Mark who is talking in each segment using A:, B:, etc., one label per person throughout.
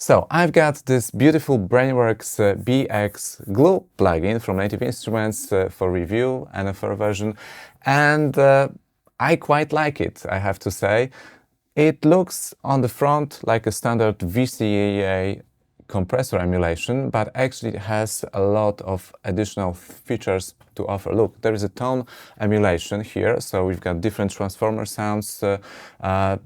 A: So I've got this beautiful Brainworx BX glue plugin from Native Instruments for review and for a version, and I quite like it, I have to say. It looks on the front like a standard VCA compressor emulation, but actually it has a lot of additional features to offer. Look, there is a tone emulation here, so we've got different transformer sounds,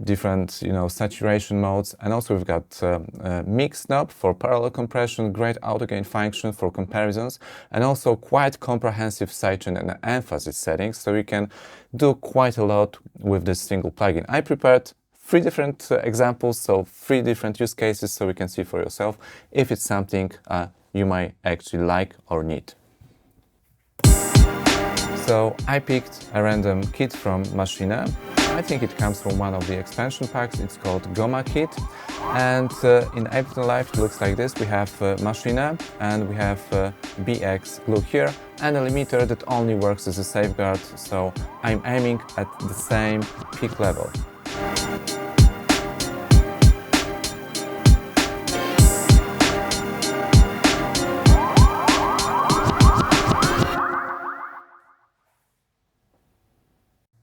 A: different saturation modes, and also we've got a mix knob for parallel compression, great auto gain function for comparisons, and also quite comprehensive sidechain and emphasis settings, so you can do quite a lot with this single plugin. I prepared 3 different examples, so 3 different use cases, so you can see for yourself if it's something you might actually like or need. So I picked a random kit from Machine. I think it comes from one of the expansion packs. It's called Goma kit, and in Ableton Live it looks like this. We have Machine and we have BX glue here, and a limiter that only works as a safeguard, so I'm aiming at the same peak level.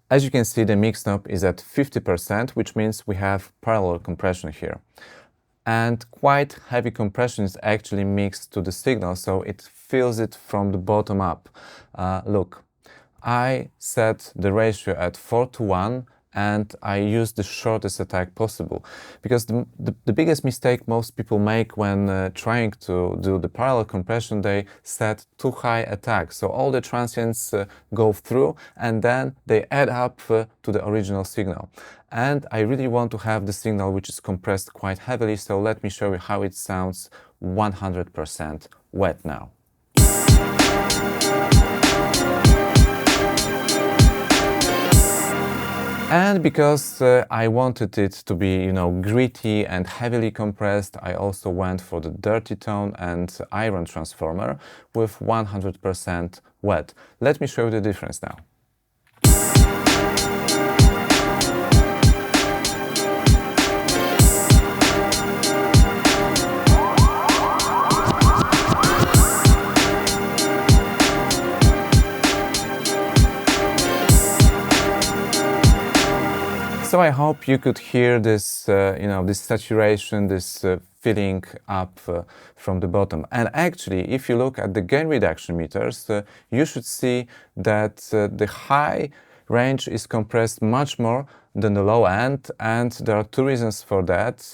A: As you can see, the mix knob is at 50%, which means we have parallel compression here. And quite heavy compression is actually mixed to the signal, so it fills it from the bottom up. Look, I set the ratio at 4:1, and I use the shortest attack possible, because the biggest mistake most people make when trying to do the parallel compression, they set too high attack, so all the transients go through and then they add up to the original signal. And I really want to have the signal which is compressed quite heavily, so let me show you how it sounds 100% wet now. And because I wanted it to be, gritty and heavily compressed, I also went for the dirty tone and iron transformer with 100% wet. Let me show you the difference now. So I hope you could hear this, this saturation, this filling up from the bottom. And actually, if you look at the gain reduction meters, you should see that the high range is compressed much more than the low end, and there are 2 reasons for that.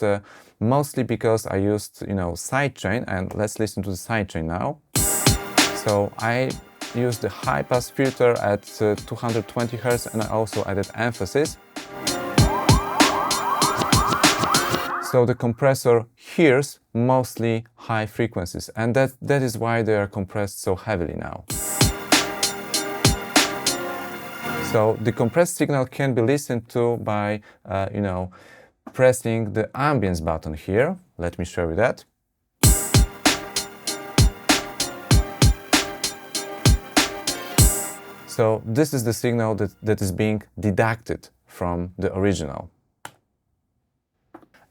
A: Mostly because I used, sidechain, and let's listen to the sidechain now. So I used the high-pass filter at 220 Hz, and I also added emphasis. So the compressor hears mostly high frequencies, and that is why they are compressed so heavily now. So the compressed signal can be listened to by, pressing the ambience button here. Let me show you that. So this is the signal that is being deducted from the original.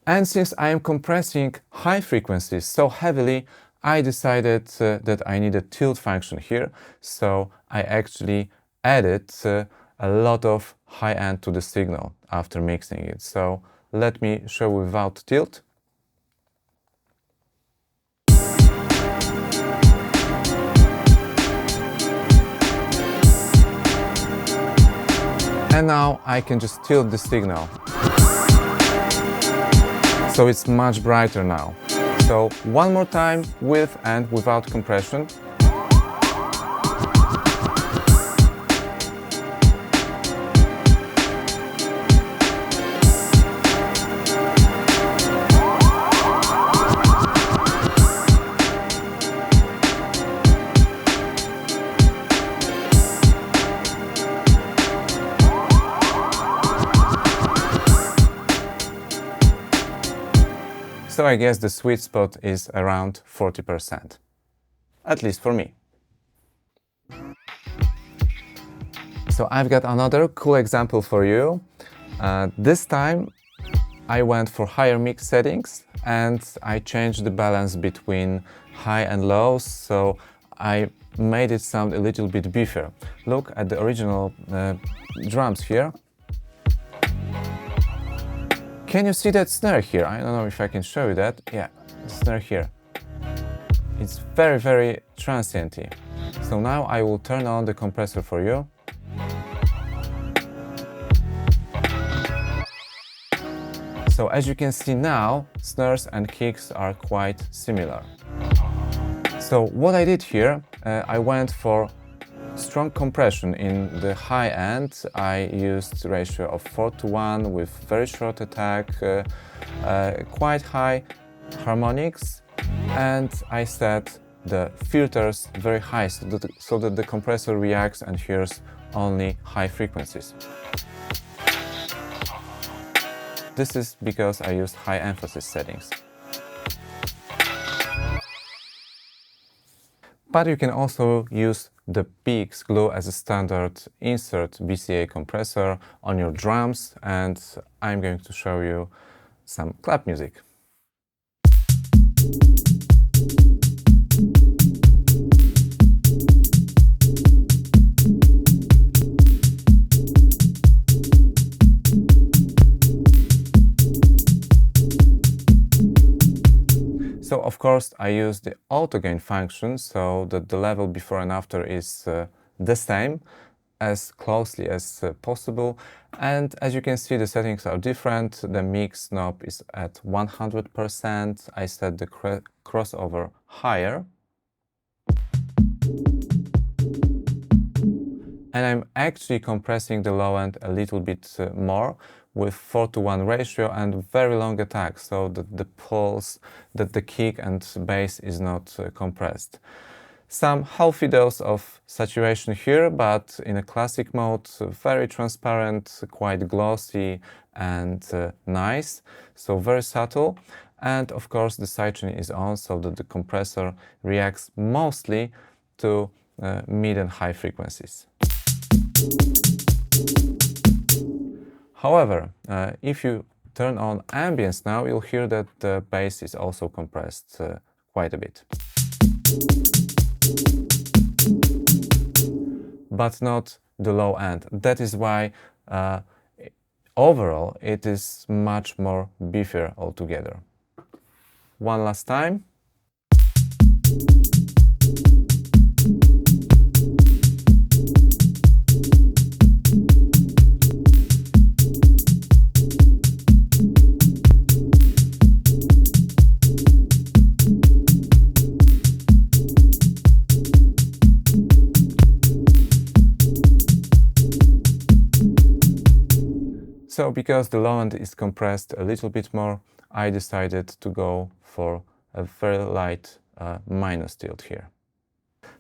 A: And since I am compressing high frequencies so heavily, I decided that I need a tilt function here. So I actually added a lot of high end to the signal after mixing it. So let me show without tilt. And now I can just tilt the signal. So it's much brighter now. So one more time with and without compression. So I guess the sweet spot is around 40%, at least for me. So I've got another cool example for you. This time I went for higher mix settings and I changed the balance between high and low, so I made it sound a little bit beefier. Look at the original drums here. Can you see that snare here? I don't know if I can show you that. Yeah, the snare here. It's very, very transient-y. So now I will turn on the compressor for you. So as you can see now, snares and kicks are quite similar. So what I did here, I went for strong compression in the high end. I used a ratio of 4:1 with very short attack, quite high harmonics, and I set the filters very high so that the compressor reacts and hears only high frequencies. This is because I used high emphasis settings. But you can also use the BX glue as a standard insert VCA compressor on your drums, and I'm going to show you some clap music. So of course I use the auto gain function so that the level before and after is the same, as closely as possible. And as you can see, the settings are different. The mix knob is at 100%. I set the crossover higher. And I'm actually compressing the low end a little bit more with 4:1 ratio and very long attack, so that the pulse, that the kick and bass is not compressed. Some healthy dose of saturation here, but in a classic mode, very transparent, quite glossy and nice, so very subtle. And of course the sidechain is on so that the compressor reacts mostly to mid and high frequencies. However, if you turn on ambience now, you'll hear that the bass is also compressed quite a bit. But not the low end. That is why overall it is much more beefier altogether. One last time. So because the low end is compressed a little bit more, I decided to go for a very light minus tilt here.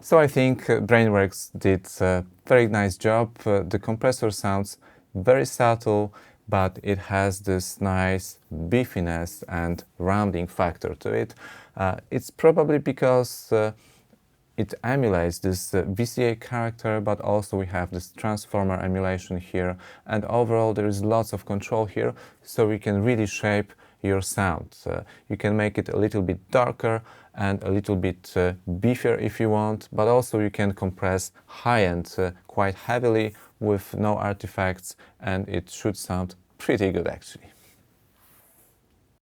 A: So I think Brainworx did a very nice job. The compressor sounds very subtle, but it has this nice beefiness and rounding factor to it. It's probably because it emulates this VCA character, but also we have this transformer emulation here, and overall there is lots of control here, so we can really shape your sound. You can make it a little bit darker and a little bit beefier if you want, but also you can compress high-end quite heavily with no artifacts, and it should sound pretty good actually.